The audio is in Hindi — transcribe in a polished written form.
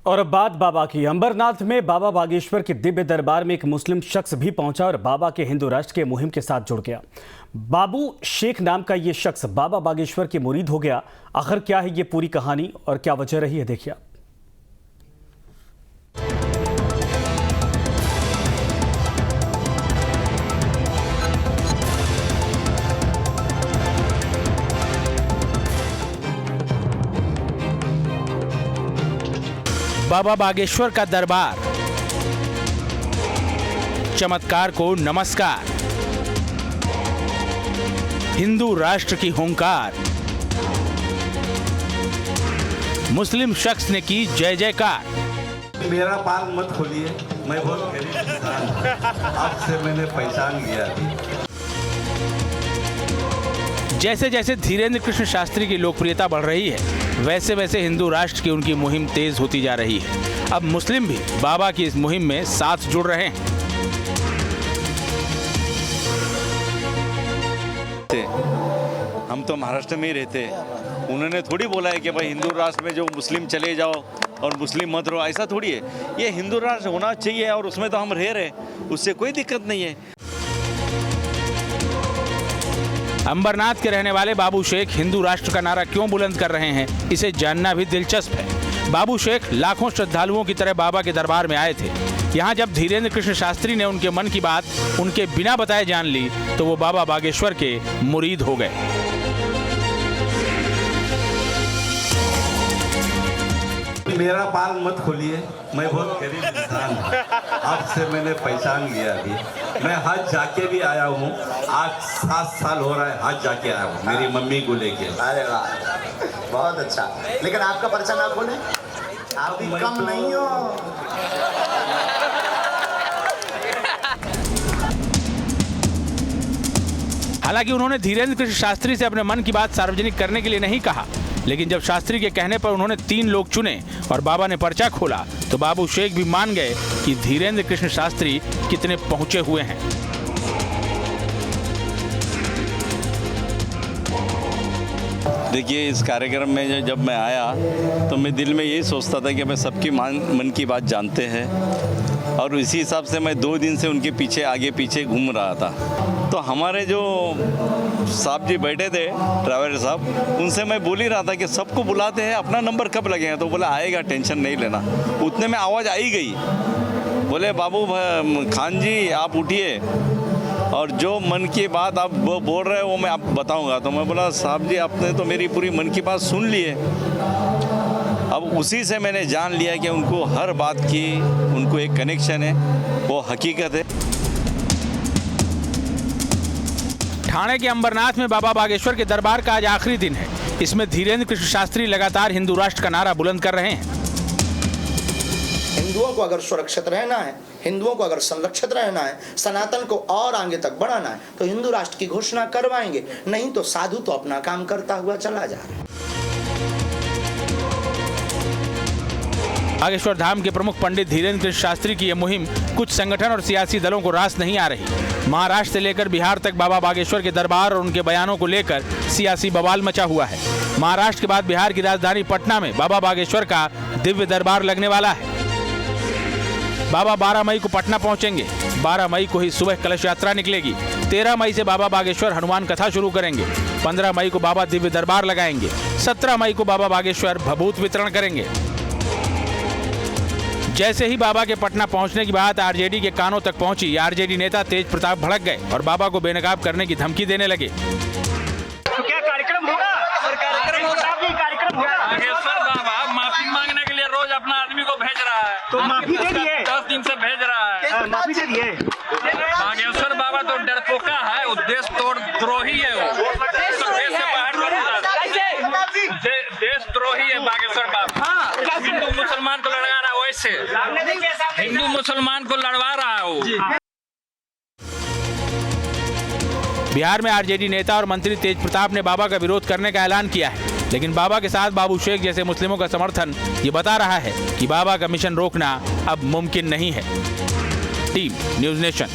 और अब बात बाबा की। अंबरनाथ में बाबा बागेश्वर के दिव्य दरबार में एक मुस्लिम शख्स भी पहुंचा और बाबा के हिंदू राष्ट्र के मुहिम के साथ जुड़ गया। बाबू शेख नाम का ये शख्स बाबा बागेश्वर के मुरीद हो गया। आखिर क्या है ये पूरी कहानी और क्या वजह रही है, देखिए। बाबा बागेश्वर का दरबार, चमत्कार को नमस्कार, हिंदू राष्ट्र की हुंकार, मुस्लिम शख्स ने की जय जयकार। मेरा पाल मत खोलिए, मैं बहुत गरीब इंसान हूं, आपसे मैंने पहचान लिया। जैसे जैसे धीरेन्द्र कृष्ण शास्त्री की लोकप्रियता बढ़ रही है, वैसे वैसे हिंदू राष्ट्र की उनकी मुहिम तेज होती जा रही है। अब मुस्लिम भी बाबा की इस मुहिम में साथ जुड़ रहे हैं। हम तो महाराष्ट्र में ही रहते हैं। उन्होंने थोड़ी बोला है कि भाई हिंदू राष्ट्र में जो मुस्लिम चले जाओ और मुस्लिम मत रहो, ऐसा थोड़ी है। ये हिंदू राष्ट्र होना चाहिए और उसमें तो हम रह रहे हैं, उससे कोई दिक्कत नहीं है। अंबरनाथ के रहने वाले बाबू शेख हिंदू राष्ट्र का नारा क्यों बुलंद कर रहे हैं, इसे जानना भी दिलचस्प है। बाबू शेख लाखों श्रद्धालुओं की तरह बाबा के दरबार में आए थे। यहाँ जब धीरेन्द्र कृष्ण शास्त्री ने उनके मन की बात उनके बिना बताए जान ली, तो वो बाबा बागेश्वर के मुरीद हो गए। मेरा पाल मत खोलिए, मैं बहुत गरीब इंसान हूं, आपसे मैंने पहचान लिया। अभी मैं हज जाके भी आया हूँ, आज 7 साल हो रहा है हज जाके आया हूँ मेरी मम्मी को लेके। अरे वाह, बहुत अच्छा। लेकिन आपका पर्चा ना खोले, आप भी कम नहीं हो। हालांकि उन्होंने धीरेन्द्र कृष्ण शास्त्री से अपने मन की बात सार्वजनिक करने के लिए नहीं कहा, लेकिन जब शास्त्री के कहने पर उन्होंने 3 लोग चुने और बाबा ने पर्चा खोला, तो बाबू शेख भी मान गए कि धीरेन्द्र कृष्ण शास्त्री कितने पहुंचे हुए हैं। देखिए, इस कार्यक्रम में जब मैं आया तो मैं दिल में यही सोचता था कि मैं सबकी मन की बात जानते हैं, और इसी हिसाब से मैं 2 दिन से उनके पीछे आगे पीछे घूम रहा था। तो हमारे जो साहब जी बैठे थे, ड्राइवर साहब, उनसे मैं बोल ही रहा था कि सबको बुलाते हैं, अपना नंबर कब लगेगा? तो बोला आएगा, टेंशन नहीं लेना। उतने में आवाज़ आई गई, बोले बाबू खान जी आप उठिए और जो मन की बात आप वो बोल रहे हो वो मैं आप बताऊंगा। तो मैं बोला साहब जी आपने तो मेरी पूरी मन की बात सुन ली है। अब उसी से मैंने जान लिया कि उनको हर बात की उनको एक कनेक्शन है, वो हकीकत है। ठाणे के अंबरनाथ में बाबा बागेश्वर के दरबार का आज आखिरी दिन है। इसमें धीरेन्द्र कृष्ण शास्त्री लगातार हिंदू राष्ट्र का नारा बुलंद कर रहे हैं। हिंदुओं को अगर सुरक्षित रहना है, हिंदुओं को अगर संरक्षित रहना है, सनातन को और आगे तक बढ़ाना है, तो हिंदू राष्ट्र की घोषणा करवाएंगे, नहीं तो साधु तो अपना काम करता हुआ चला जा रहा है। बागेश्वर धाम के प्रमुख पंडित धीरेन्द्र कृष्ण शास्त्री की यह मुहिम कुछ संगठन और सियासी दलों को रास नहीं आ रही। महाराष्ट्र से लेकर बिहार तक बाबा बागेश्वर के दरबार और उनके बयानों को लेकर सियासी बवाल मचा हुआ है। महाराष्ट्र के बाद बिहार की राजधानी पटना में बाबा बागेश्वर का दिव्य दरबार लगने वाला है। बाबा 12 मई को पटना पहुंचेंगे। 12 मई को ही सुबह कलश यात्रा निकलेगी। 13 मई से बाबा बागेश्वर हनुमान कथा शुरू करेंगे। 15 मई को बाबा दिव्य दरबार लगाएंगे। 17 मई को बाबा बागेश्वर भभूत वितरण करेंगे। जैसे ही बाबा के पटना पहुंचने की बात आरजेडी के कानों तक पहुंची, आरजेडी नेता तेज प्रताप भड़क गए और बाबा को बेनकाब करने की धमकी देने लगे। तो क्या कार्यक्रम होगा? कार्यक्रम होगा। बागेश्वर बाबा माफी मांगने के लिए रोज अपना आदमी को भेज रहा है। तो माफी दे दिए? 10 दिन से भेज रहा है। माफी दे दिए? बागेश्वर बाबा तो डरपोका है, उद्देश्य द्रोही है। वो देश से बाहर देशद्रोही है बागेश्वर बाबा। हिंदू मुसलमान को लड़वा रहा है, वैसे हिंदू मुसलमान को लड़वा रहा है वो। बिहार में आरजेडी नेता और मंत्री तेज प्रताप ने बाबा का विरोध करने का ऐलान किया है, लेकिन बाबा के साथ बाबू शेख जैसे मुस्लिमों का समर्थन ये बता रहा है कि बाबा का मिशन रोकना अब मुमकिन नहीं है। Team news nation.